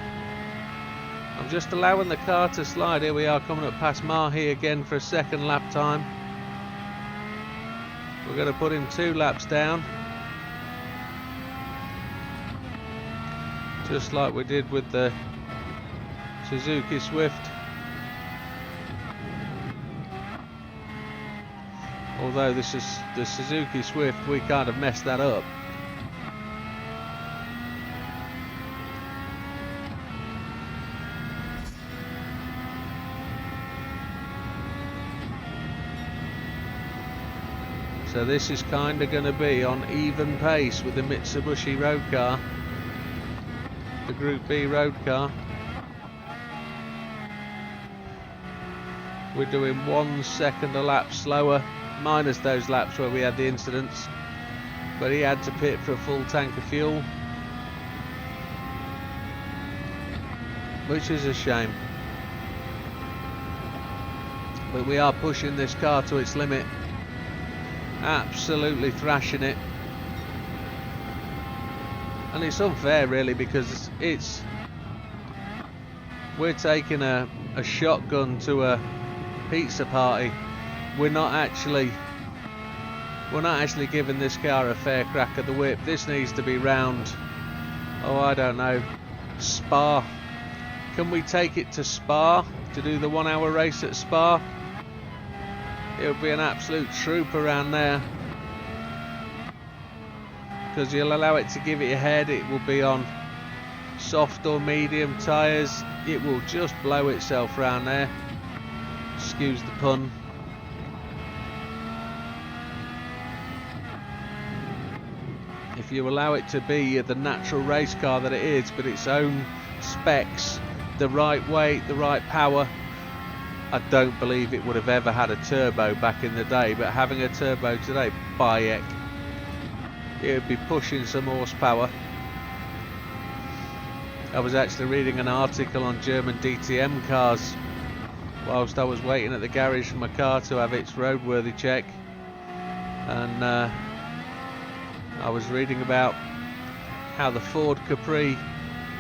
I'm just allowing the car to slide. Here we are coming up past Mahi again for a second lap time. We're going to put him 2 laps down, just like we did with the Suzuki Swift. Although this is the Suzuki Swift, we kind of messed that up. So this is kind of going to be on even pace with the Mitsubishi road car, the Group B road car. We're doing 1 second a lap slower, minus those laps where we had the incidents, but he had to pit for a full tank of fuel, which is a shame. But we are pushing this car to its limit. Absolutely thrashing it, and it's unfair really, because we're taking a shotgun to a pizza party. We're not actually giving this car a fair crack at the whip. This needs to be round, oh I don't know, Spa. Can we take it to Spa to do the 1 hour race at Spa? It would be an absolute troop around there, because you'll allow it to give it a head. It will be on soft or medium tyres. It will just blow itself around there. Excuse the pun. If you allow it to be the natural race car that it is, but its own specs, the right weight, the right power, I don't believe it would have ever had a turbo back in the day, but having a turbo today, Bayek, it would be pushing some horsepower. I was actually reading an article on German DTM cars whilst I was waiting at the garage for my car to have its roadworthy check, and I was reading about how the Ford Capri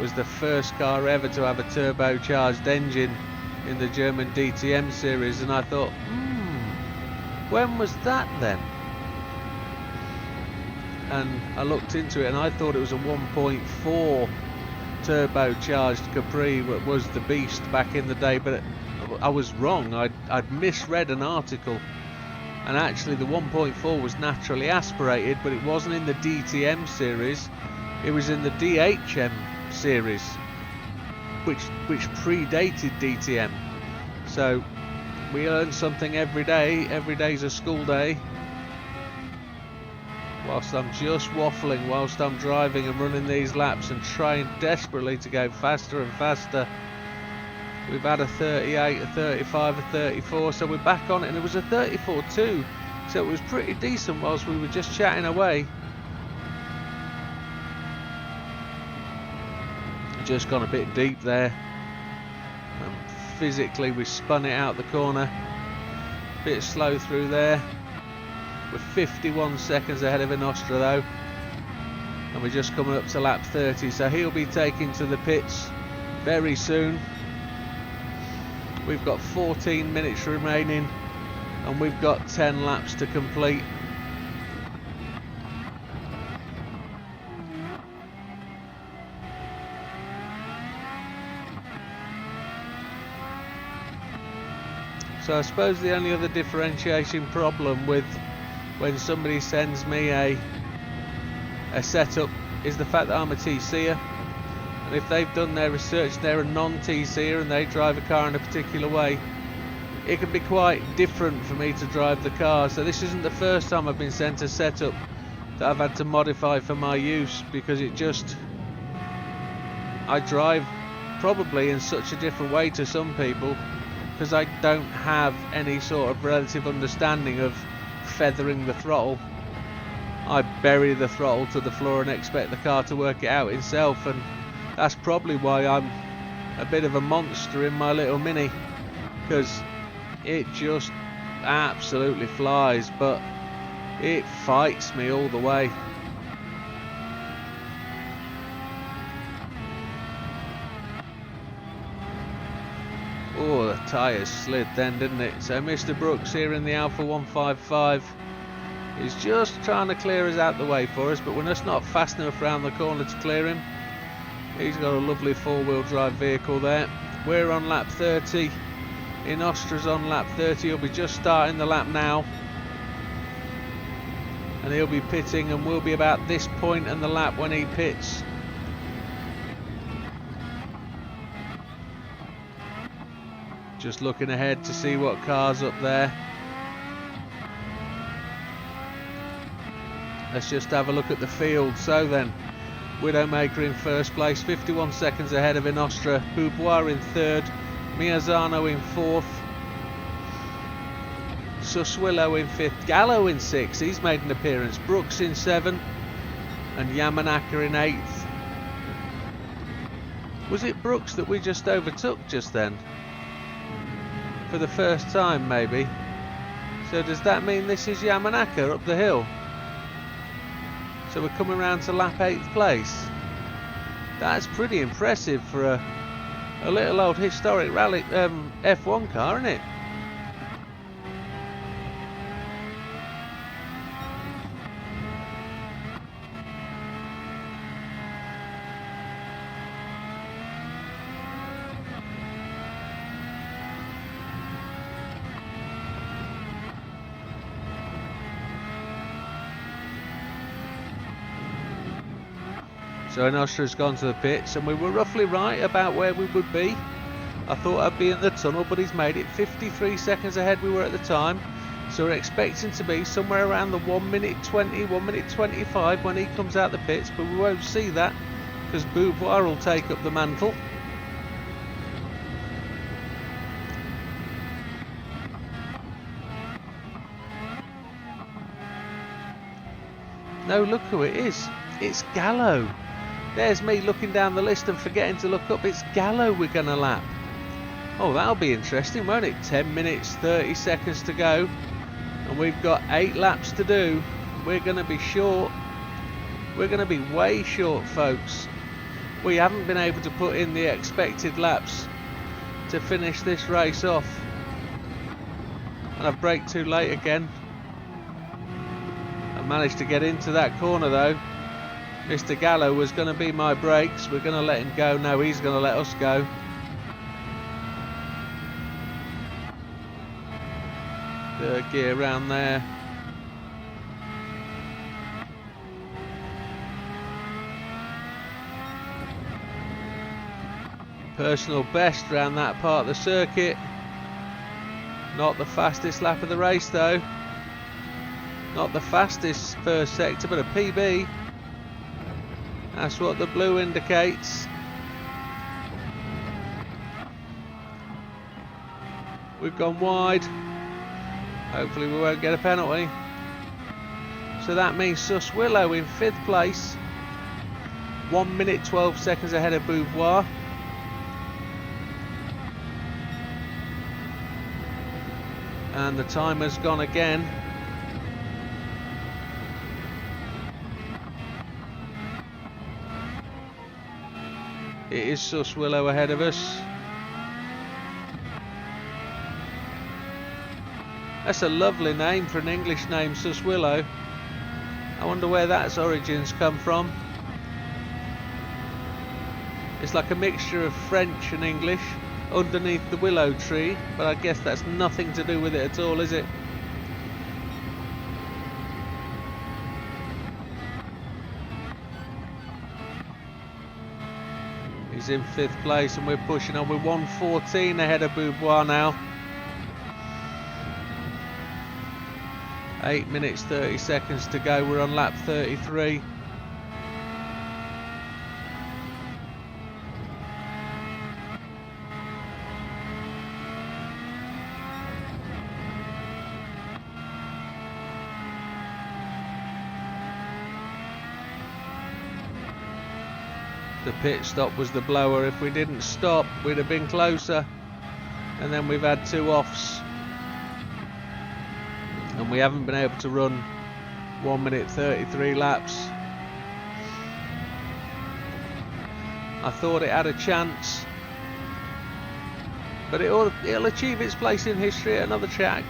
was the first car ever to have a turbocharged engine in the German DTM series, and I thought, when was that then? And I looked into it and I thought it was a 1.4 turbocharged Capri that was the beast back in the day, but I was wrong. I'd misread an article, and actually the 1.4 was naturally aspirated, but it wasn't in the DTM series, it was in the DHM series, which predated DTM. So we learn something every day. Every day's a school day. Whilst I'm just waffling, whilst I'm driving and running these laps and trying desperately to go faster and faster. We've had a 38, a 35, a 34, so we're back on it, and it was a 34 too, so it was pretty decent whilst we were just chatting away. Just gone a bit deep there, and physically we spun it out the corner, bit slow through there. We're 51 seconds ahead of in Austria though. and we're just coming up to lap 30, so he'll be taken to the pits very soon. We've got 14 minutes remaining and we've got 10 laps to complete. So I suppose the only other differentiation problem with when somebody sends me a setup is the fact that I'm a TCer, and if they've done their research, they're a non-TCer and they drive a car in a particular way, it can be quite different for me to drive the car. So this isn't the first time I've been sent a setup that I've had to modify for my use, because I drive probably in such a different way to some people, because I don't have any sort of relative understanding of feathering the throttle. I bury the throttle to the floor and expect the car to work it out itself, and that's probably why I'm a bit of a monster in my little Mini, because it just absolutely flies, but it fights me all the way. Oh, the tyres slid then, didn't it? So Mr. Brooks here in the Alpha 155 is just trying to clear us out the way for us, but we're just not fast enough around the corner to clear him. He's got a lovely four-wheel drive vehicle there. We're on lap 30. Inostra's on lap 30. He'll be just starting the lap now, and he'll be pitting, and we'll be about this point in the lap when he pits. Just looking ahead to see what car's up there. Let's just have a look at the field. So then, Widdowmaker in first place, 51 seconds ahead of Inostra. Beauvoir in third, Miazano in fourth, Suswillo in fifth, Gallo in sixth, he's made an appearance, Brooks in seventh, and Yamanaka in eighth. Was it Brooks that we just overtook just then? For the first time, maybe. So does that mean this is Yamanaka up the hill? So we're coming round to lap 8th place. That's pretty impressive for a little old historic rally F1 car, isn't it? So Inostra's gone to the pits, and we were roughly right about where we would be. I thought I'd be in the tunnel, but he's made it 53 seconds ahead we were at the time. So we're expecting to be somewhere around the 1 minute 20, 1 minute 25 when he comes out the pits, but we won't see that because Beauvoir will take up the mantle. No, look who it is. It's Gallo. There's me looking down the list and forgetting to look up. It's Gallo we're going to lap. Oh, that'll be interesting, won't it? 10 minutes, 30 seconds to go. And we've got 8 laps to do. We're going to be short. We're going to be way short, folks. We haven't been able to put in the expected laps to finish this race off. And I've braked too late again. I managed to get into that corner though. Mr. Gallo was going to be my brakes. We're going to let him go. No, he's going to let us go. Third gear round there. Personal best round that part of the circuit. Not the fastest lap of the race though. Not the fastest first sector, but a PB. That's what the blue indicates. We've gone wide. Hopefully we won't get a penalty. So that means Suswillo in 5th place. 1 minute 12 seconds ahead of Beauvoir. And the timer's gone again. It is Suswillow ahead of us. That's a lovely name for an English name, Suswillow. I wonder where that's origins come from. It's like a mixture of French and English underneath the willow tree, but I guess that's nothing to do with it at all, is it? He's in 5th place and we're pushing on. We're 1:14 ahead of Beauvoir now. 8 minutes 30 seconds to go. We're on lap 33. The pit stop was the blower. If we didn't stop, we'd have been closer. And then we've had 2 offs. And we haven't been able to run 1 minute 33 laps. I thought it had a chance. But it'll achieve its place in history at another track.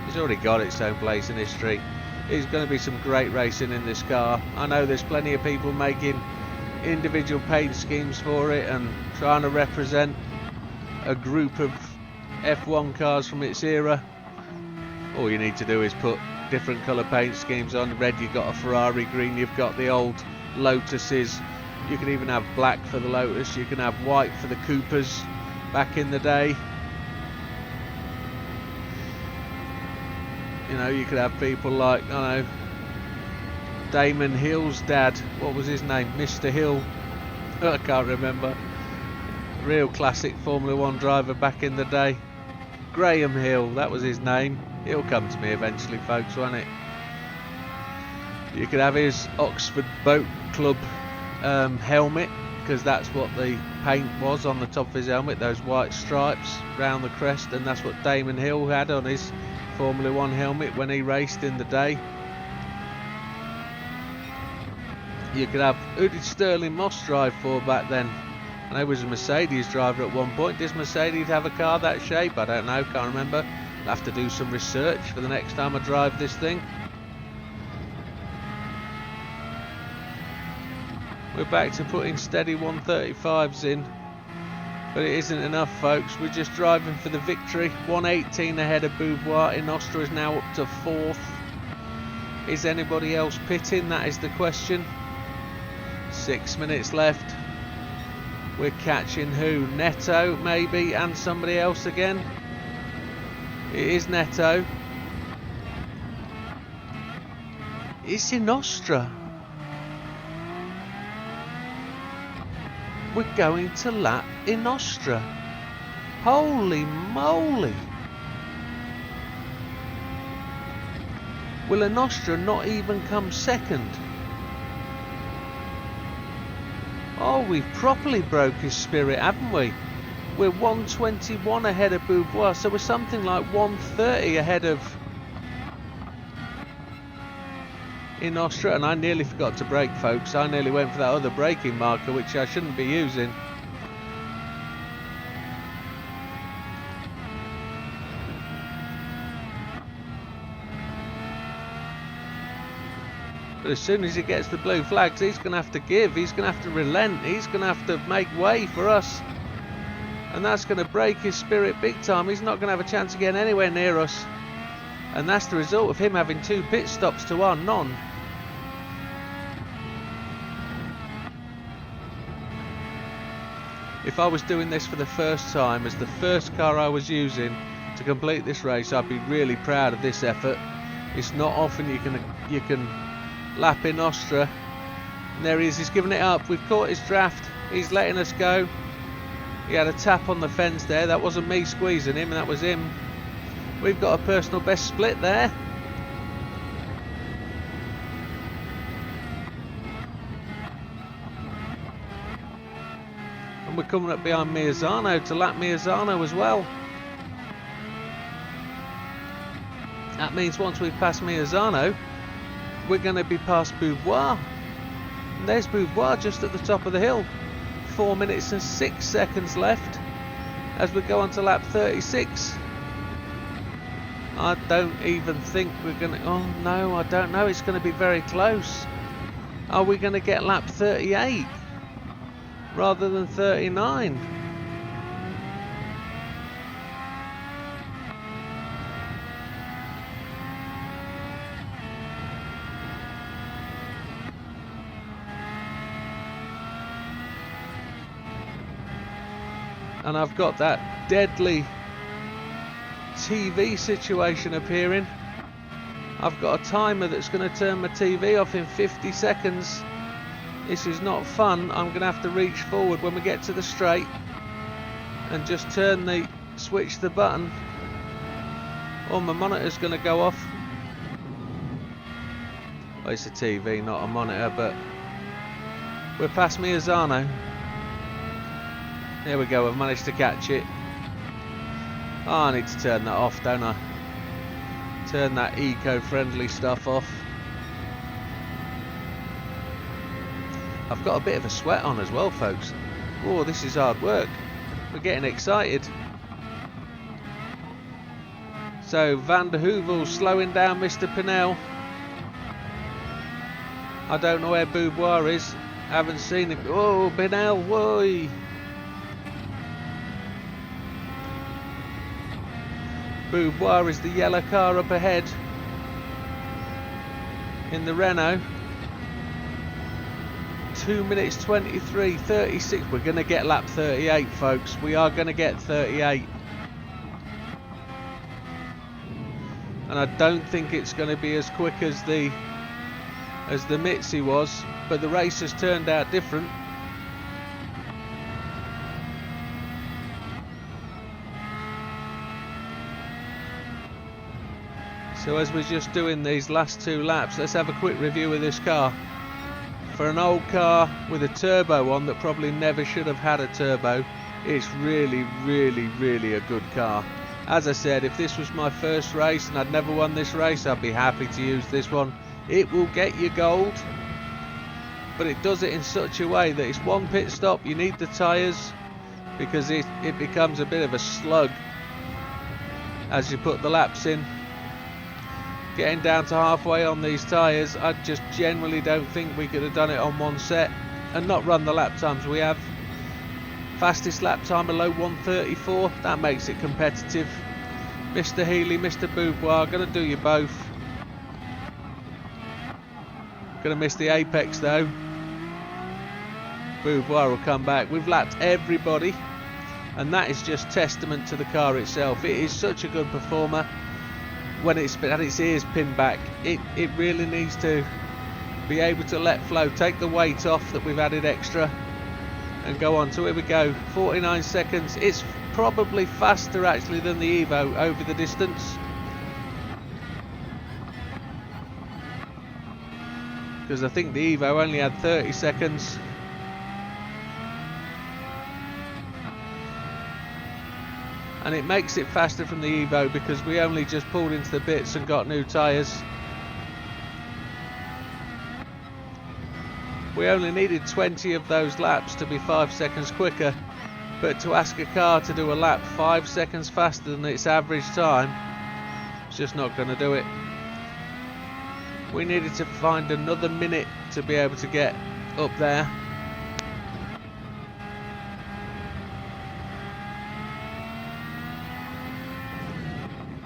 It's already got its own place in history. There's going to be some great racing in this car. I know there's plenty of people making individual paint schemes for it and trying to represent a group of F1 cars from its era. All you need to do is put different colour paint schemes on. Red, you've got a Ferrari. Green, you've got the old Lotuses. You can even have black for the Lotus. You can have white for the Coopers back in the day. You know, you could have people like, I don't know, Damon Hill's dad. What was his name? Mr. Hill. I can't remember. Real classic Formula 1 driver back in the day. Graham Hill, that was his name. He'll come to me eventually, folks, won't it? You could have his Oxford Boat Club helmet, because that's what the paint was on the top of his helmet, those white stripes round the crest, and that's what Damon Hill had on his Formula 1 helmet when he raced in the day. You could have, who did Sterling Moss drive for back then? I know he was a Mercedes driver at one point. Does Mercedes have a car that shape? I don't know, can't remember. I'll have to do some research for the next time I drive this thing. We're back to putting steady 135s in, but it isn't enough, folks. We're just driving for the victory. 118 ahead of Beauvoir. Inostra is now up to 4th. Is anybody else pitting? That is the question. 6 minutes left. We're catching who? Neto maybe, and somebody else again. It is Neto. It's Inostra. We're going to lap Inostra. Holy moly. Will Inostra not even come second? Oh, we've properly broke his spirit, haven't we? We're 121 ahead of Beauvoir, so we're something like 130 ahead of Inostra, and I nearly forgot to brake, folks. I nearly went for that other braking marker, which I shouldn't be using. But as soon as he gets the blue flags, he's going to have to give, he's going to have to relent, he's going to have to make way for us. And that's going to break his spirit big time. He's not going to have a chance of getting anywhere near us. And that's the result of him having 2 pit stops to our none. If I was doing this for the first time, as the first car I was using to complete this race, I'd be really proud of this effort. It's not often you can lap Inostra. And there he is, he's giving it up. We've caught his draft. He's letting us go. He had a tap on the fence there. That wasn't me squeezing him, that was him. We've got a personal best split there. And we're coming up behind Miazano to lap Miazano as well. That means once we've passed Miazano, we're going to be past Beauvoir. And there's Beauvoir just at the top of the hill. 4 minutes and 6 seconds left as we go on to lap 36. I don't even think we're going to... Oh no, I don't know. It's going to be very close. Are we going to get lap 38 rather than 39? And I've got that deadly TV situation appearing. I've got a timer that's going to turn my TV off in 50 seconds. This is not fun. I'm going to have to reach forward when we get to the straight and just switch the button, or my monitor's going to go off. Well, it's a TV, not a monitor, but we're past Miazano. There we go, I've managed to catch it. Oh, I need to turn that off, don't I? Turn that eco-friendly stuff off. I've got a bit of a sweat on as well, folks. Oh, this is hard work. We're getting excited. So, Van der Heuvel slowing down Mr. Pinnell. I don't know where Boubois is. Haven't seen him. Oh, Pinnell, whoa! Boubois is the yellow car up ahead in the Renault. 2 minutes 23, 36. We're going to get lap 38, folks. We are going to get 38. And I don't think it's going to be as quick as the Mitzi was, but the race has turned out different. So as we're just doing these last 2 laps, let's have a quick review of this car. For an old car with a turbo on that probably never should have had a turbo, it's really, really, really a good car. As I said, if this was my first race and I'd never won this race, I'd be happy to use this one. It will get you gold, but it does it in such a way that it's one pit stop, you need the tyres, because it becomes a bit of a slug as you put the laps in. Getting down to halfway on these tyres, I just generally don't think we could have done it on one set and not run the lap times we have. Fastest lap time below 1:34, that makes it competitive. Mr. Healy, Mr. Boubois, going to do you both. Going to miss the apex though. Boubois will come back. We've lapped everybody, and that is just testament to the car itself. It is such a good performer. When it's had its ears pinned back, it really needs to be able to let flow, take the weight off that we've added extra, and go on. So here we go, 49 seconds. It's probably faster actually than the Evo over the distance, because I think the Evo only had 30 seconds. And it makes it faster from the Evo because we only just pulled into the bits and got new tyres. We only needed 20 of those laps to be 5 seconds quicker, but to ask a car to do a lap 5 seconds faster than its average time, it's just not going to do it. We needed to find another minute to be able to get up there.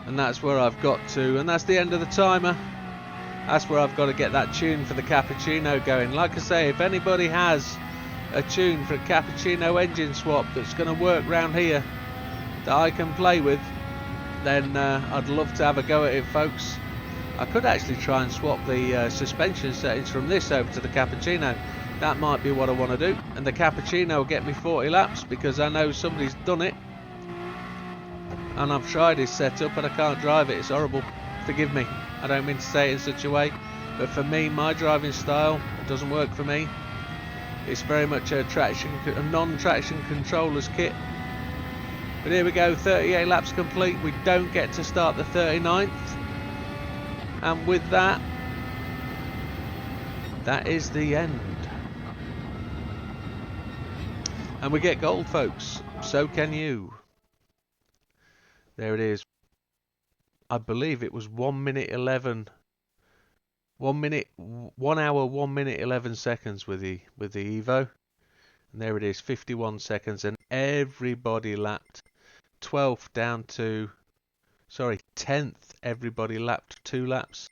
And that's where I've got to, and that's the end of the timer. That's where I've got to get that tune for the cappuccino going. Like I say, if anybody has a tune for a cappuccino engine swap that's going to work round here that I can play with, then I'd love to have a go at it, folks. I could actually try and swap the suspension settings from this over to the cappuccino. That might be what I want to do, and the cappuccino will get me 40 laps because I know somebody's done it. And I've tried his setup and I can't drive it. It's horrible. Forgive me. I don't mean to say it in such a way, but for me, my driving style doesn't work for me. It's very much a non-traction controller's kit. But here we go, 38 laps complete. We don't get to start the 39th. And with that, that is the end. And we get gold, folks. So can you. There it is. I believe it was 1 minute 11. 1 hour, 1 minute 11 seconds with the Evo. And there it is, 51 seconds, and everybody lapped 12th down to, sorry, 10th. Everybody lapped 2 laps,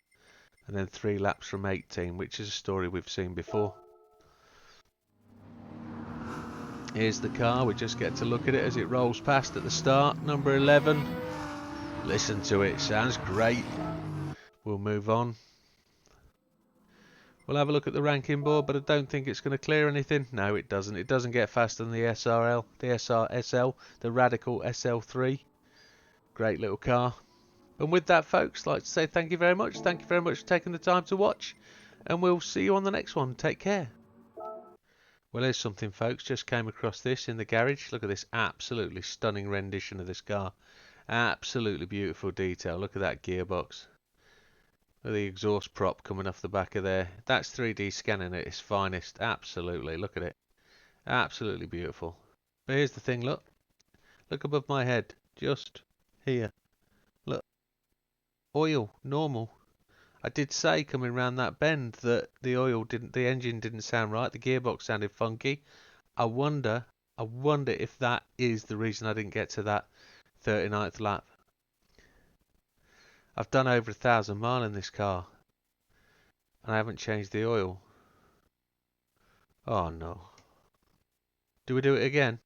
and then 3 laps from 18, which is a story we've seen before. Here's the car. We just get to look at it as it rolls past at the start. Number 11. Listen to it. Sounds great. We'll move on. We'll have a look at the ranking board, but I don't think it's going to clear anything. No, it doesn't. It doesn't get faster than the SRL, the SRSL, the Radical SL3. Great little car. And with that, folks, I'd like to say thank you very much. Thank you very much for taking the time to watch. And we'll see you on the next one. Take care. Well, here's something, folks. Just came across this in the garage. Look at this absolutely stunning rendition of this car. Absolutely beautiful detail. Look at that gearbox. With the exhaust prop coming off the back of there. That's 3D scanning at its finest. Absolutely. Look at it. Absolutely beautiful. But here's the thing, look. Look above my head. Just here. Look. Oil. Normal. I did say coming round that bend that the engine didn't sound right. The gearbox sounded funky. I wonder if that is the reason I didn't get to that 39th lap. I've done over 1,000 miles in this car. And I haven't changed the oil. Oh no. Do we do it again?